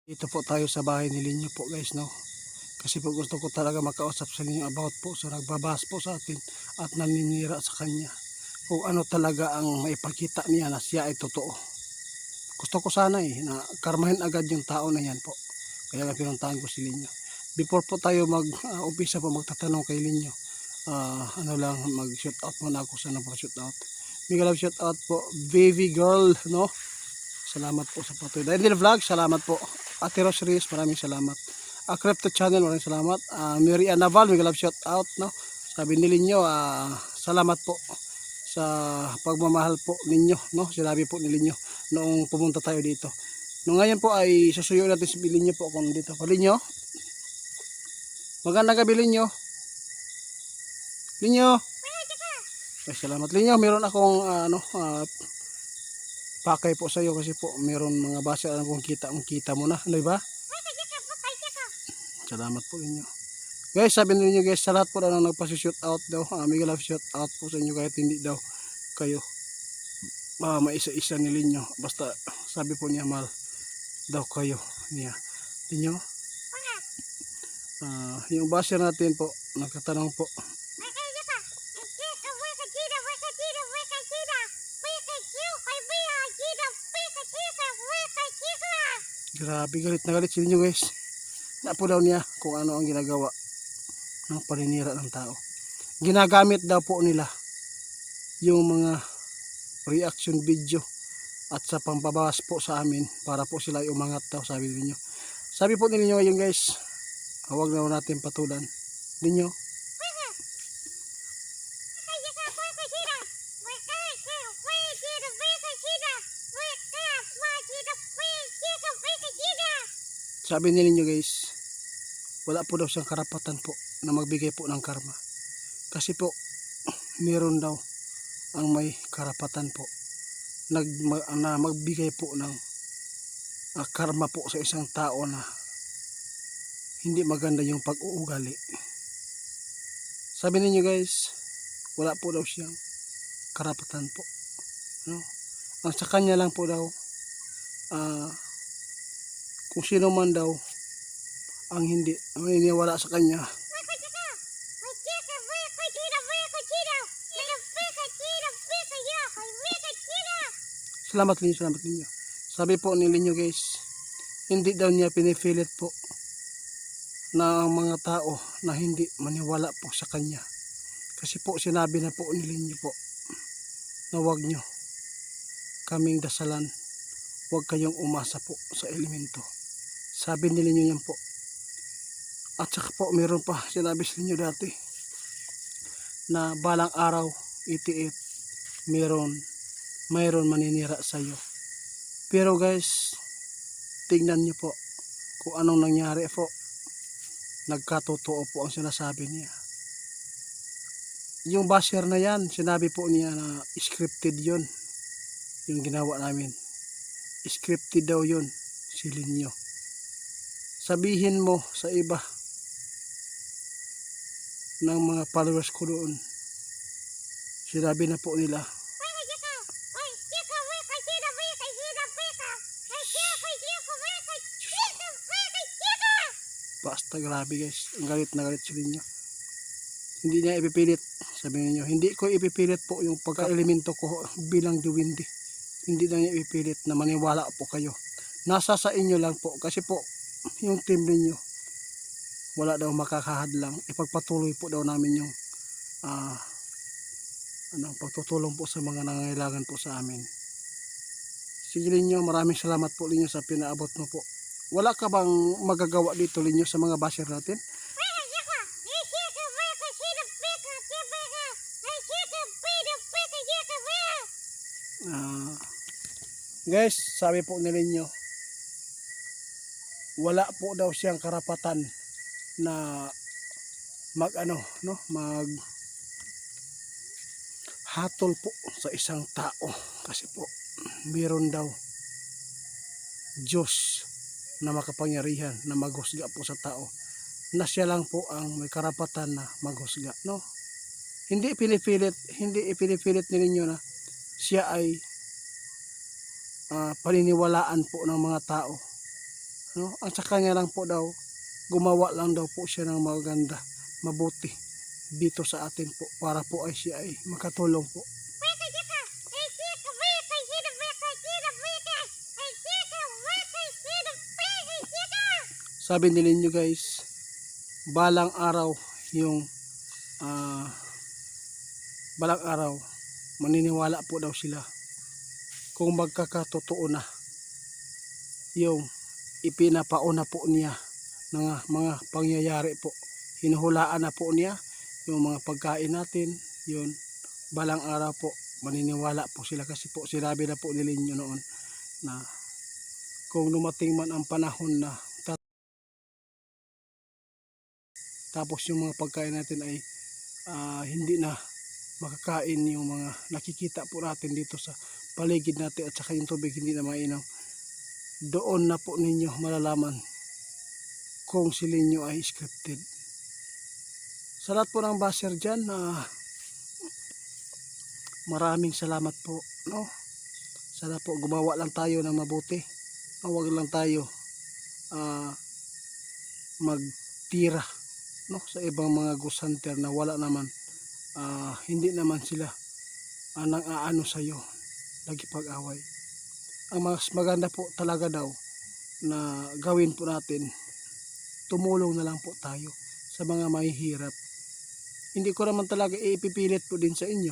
Dito po tayo sa bahay ni Linyo po guys, no. Kasi po gusto ko talaga makausap sa inyo about po sa nagbabahas po sa atin at naninira sa kanya. Kung ano talaga ang maipakita niya na siya ay totoo. Gusto ko sana na karmahin agad yung tao na yan po. Kaya nga pinuntahan ko si Linyo. Before po tayo mag-umpisa po magtatanong kay Linyo, ano lang, mag-shoot out muna ako sa nag-shoot out. Mega love shout out po, baby girl, no. Salamat po sa patuloy. Dahil vlog, salamat po. Ate Rose Reyes, maraming salamat. Crypto Channel, maraming salamat. Mary Ann Naval, mega love shout out, no. Sabi ni Linyo, salamat po sa pagmamahal po ninyo, no. Sinabi po ni Linyo noong pumunta tayo dito. No, ngayon po ay susuyo natin si Linyo po kung dito. Linyo, magandang gabi Linyo. Linyo. Ay, salamat Linyo. Meron akong pakay po sa iyo kasi po meron mga base kung kita mo na, ano ba? Salamat po inyo. Guys, sabi niyo guys, sa lahat po na nagpa-shoot out daw, mega love shout out po sa inyo kahit hindi daw kayo maisa-isa ni Linyo. Basta sabi po niya mahal daw kayo niya. Linyo? Yung base natin po, nagtatanong po. Grabe, galit na galit si Linyo guys. Napo daw niya kung ano ang ginagawa ng paninira ng tao. Ginagamit daw po nila yung mga reaction video at sa pampabawas po sa amin para po sila ay umangat daw, sabi niyo. Sabi po ni Linyo ngayon guys, huwag na natin patulan. Linyo, sabi ni Linyo guys, wala po daw siyang karapatan po na magbigay po ng karma. Kasi po, meron daw ang may karapatan po na magbigay po ng karma po sa isang tao na hindi maganda yung pag-uugali. Sabi ninyo guys, wala po daw siyang karapatan po. No? Ang sa kanya lang po daw, kung sino man daw ang hindi maniniwala sa kanya, salamat Linyo. Sabi po ni Linyo guys, hindi daw niya pinipilit po na ang mga tao na hindi maniwala po sa kanya. Kasi po sinabi na po ni Linyo po na huwag nyo kaming dasalan, huwag kayong umasa po sa elemento. Sabi ni Linyo yan po. At saka po meron pa sinabi sa Linyo dati na balang araw 88 mayroon maninira sa iyo. Pero guys, tingnan niyo po kung anong nangyari po. Nagkatotoo po ang sinasabi niya. Yung basher na yan, sinabi po niya na scripted yun. Yung ginawa namin. Scripted daw yun, si Linyo. Sabihin mo sa iba ng mga followers ko doon. Sinabi na po nila, basta grabe guys, ang galit na galit si Linyo. Hindi niya ipipilit, sabi niyo, hindi ko ipipilit po yung pagka-elemento ko bilang duwindi. Hindi na niya ipipilit na maniwala po kayo. Nasa sa inyo lang po, kasi po yung team niyo wala daw makakahadlang. Ipagpatuloy po daw namin yung pagtutulong po sa mga nangangailangan po sa amin. Sige Linyo, maraming salamat po Linyo sa pinaabot mo po. Wala ka bang magagawa dito Linyo sa mga basher natin? Guys, sabi po ni Linyo, wala po daw siyang karapatan na mag hatol po sa isang tao kasi po meron daw Diyos na makapangyarihan na maghusga po sa tao, na siya lang po ang may karapatan na maghusga, no? Hindi ipinipilit ni Linyo na siya ay paniniwalaan po ng mga tao no? Ang sa kanya lang po daw, gumawa lang daw po siya ng maganda, mabuti dito sa atin po para po ay siya ay makatulong po. Sabi nila nyo guys, balang araw yung balang araw maniniwala po daw sila kung magkakatotoo na yung ipinapauna po niya ng mga pangyayari po. Hinuhulaan na po niya yung mga pagkain natin, yun, balang araw po maniniwala po sila kasi po sinabi na po nila nyo noon na kung dumating man ang panahon na tapos yung mga pagkain natin ay hindi na makakain yung mga nakikita po natin dito sa paligid natin at saka yung tubig hindi na mainam, doon na po ninyo malalaman kung sila nyo ay scripted. Sa lahat po ng baser dyan, maraming salamat po, no? Sana po gumawa lang tayo ng mabuti, huwag lang tayo magtira, no, sa ibang mga ghost hunter na wala naman, hindi naman sila nang aano sa iyo, nagipag-away. Ang mas maganda po talaga daw na gawin po natin, tumulong na lang po tayo sa mga mahihirap. Hindi ko naman talaga ipipilit po din sa inyo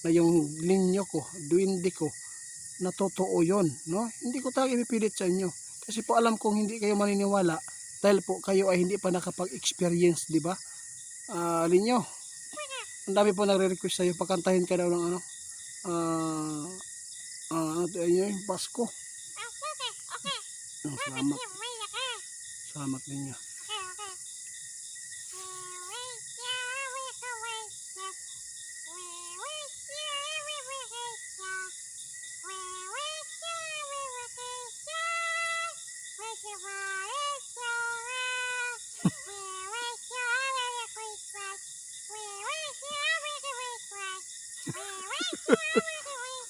na yung linyo ko, duwende ko, na totoo yun, no? Hindi ko talaga ipipilit sa inyo kasi po alam kong hindi kayo maniniwala dahil po kayo ay hindi pa nakapag-experience, di ba? Linyo, ang dami po nagre-request sa iyo, pakantahin ka daw ng ano, ano to yung Pasko. Salamat. Salamat ninyo.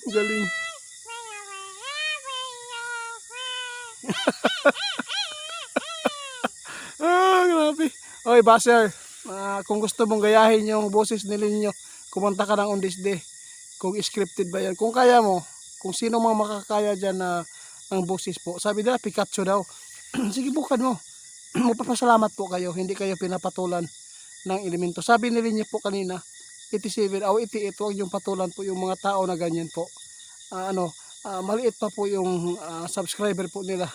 Galing. Grabe. Oy, Baser, kung gusto mong gayahin yung boses ni Linyo, kumanta ka ng On This Day. Kung scripted ba yan, kung kaya mo, kung sino mang makakaya dyan na ng boses po. Sabi nila Pikachu daw. Sige, bukan mo. Magpapasalamat po kayo, hindi kayo pinapatulan ng elemento. Sabi ni Linyo po kanina, 87 o 88, huwag yung patulan po yung mga tao na ganyan po. Maliit pa po yung subscriber po nila.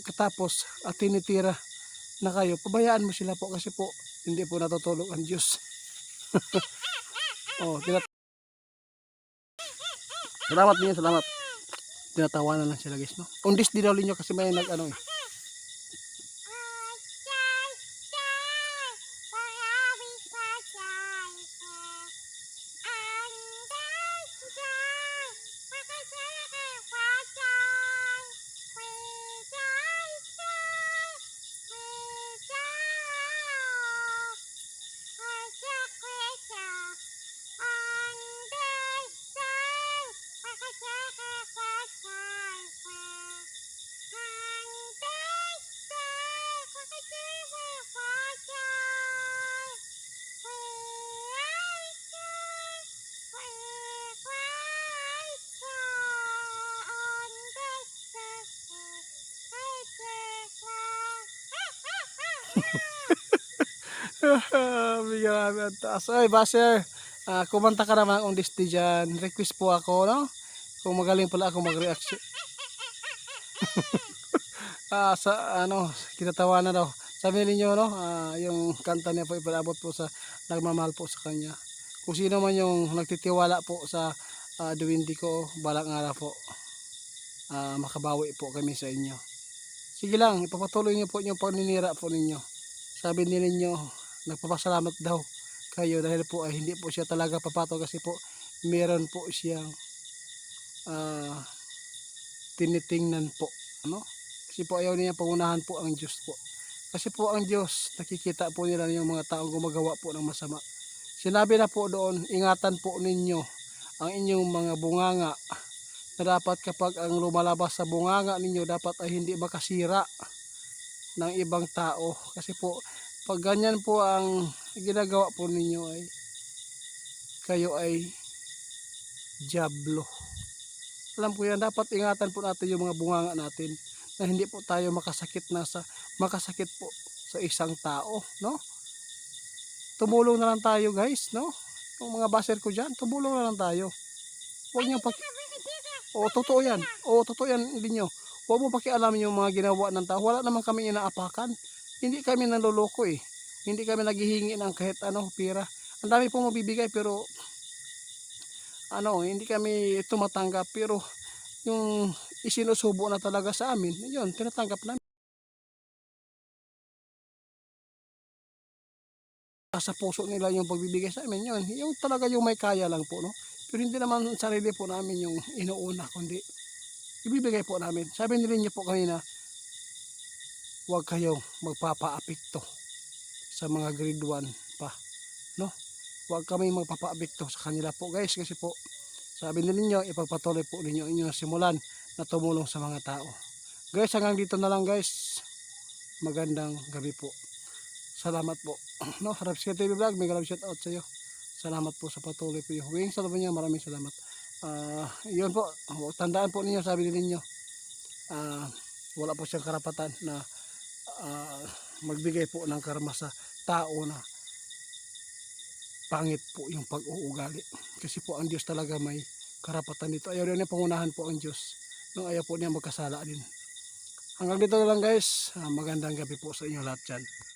Katapos tinitira na kayo, pabayaan mo sila po kasi po hindi po natutulog ang Diyos. Salamat niyo, salamat. Tinatawanan lang sila guys, no? Undis din daw ninyo kasi may nag-ano eh. Grabe ang taas. Ay, Baser, kumanta ka naman on this day dyan. Request po ako, no? Kung magaling pala ako mag-reaction. Kinatawa na daw. Sabi niyo, no? Yung kanta niya po ipalabot po sa nagmamahal po sa kanya. Kung sino man yung nagtitiwala po sa duwindi ko, balang araw po, makabawi po kami sa inyo. Sige lang, ipapatuloy niyo po yung paninira po ninyo. Sabi ninyo, nagpapasalamat daw kayo dahil po ay hindi po siya talaga papato kasi po meron po siyang tinitingnan po, ano? Kasi po ayaw niya pangunahan po ang Diyos po. Kasi po ang Diyos, nakikita po nila yung mga taong gumagawa po ng masama. Sinabi na po doon, ingatan po ninyo ang inyong mga bunganga na dapat kapag ang lumalabas sa bunganga ninyo dapat ay hindi makasira ng ibang tao. Kasi po pag ganyan po ang ginagawa po ninyo ay kayo ay diablo. Alam po yan, dapat ingatan po natin yung mga bunganga natin na hindi po tayo makasakit po sa isang tao, no? Tumulong na lang tayo guys, no? Yung mga baser ko dyan, tumulong na lang tayo. Huwag niyo Oo, totoo yan. Oo, totoo yan din nyo. Huwag mo pakialaman yung mga ginawa ng tao. Wala naman kami inaapakan. Hindi kami nanloloko eh. Hindi kami naghihingi ng kahit ano, pera. Ang dami pong mabibigay pero hindi kami tumatanggap. Pero yung isinusubo na talaga sa amin, yun, tinatanggap namin. Sa puso nila yung pagbibigay sa amin, yun. Yung talaga yung may kaya lang po, no? Pero hindi naman sarili po namin yung inuuna, kundi ibibigay po namin. Sabi niyo po kanina, huwag kayong magpapaapekto sa mga grade 1 pa, no? Huwag kami magpapaapekto sa kanila po guys, kasi po sabi ninyo ipagpatuloy po ninyo inyong simulan na tumulong sa mga tao. Guys, hanggang dito na lang guys. Magandang gabi po. Salamat po. No, Harapsika TV Vlog, mega love shout out sa iyo. Salamat po sa patuloy po yung wings sa niyo. Maraming salamat. Yun po, tandaan po ninyo, sabi ninyo, wala po siyang karapatan na magbigay po ng karma sa tao na pangit po yung pag-uugali. Kasi po ang Diyos talaga may karapatan dito. Ayaw rin pangunahan po ang Diyos nung ayaw po niya magkasala din. Hanggang dito na lang guys. Magandang gabi po sa inyo lahat dyan.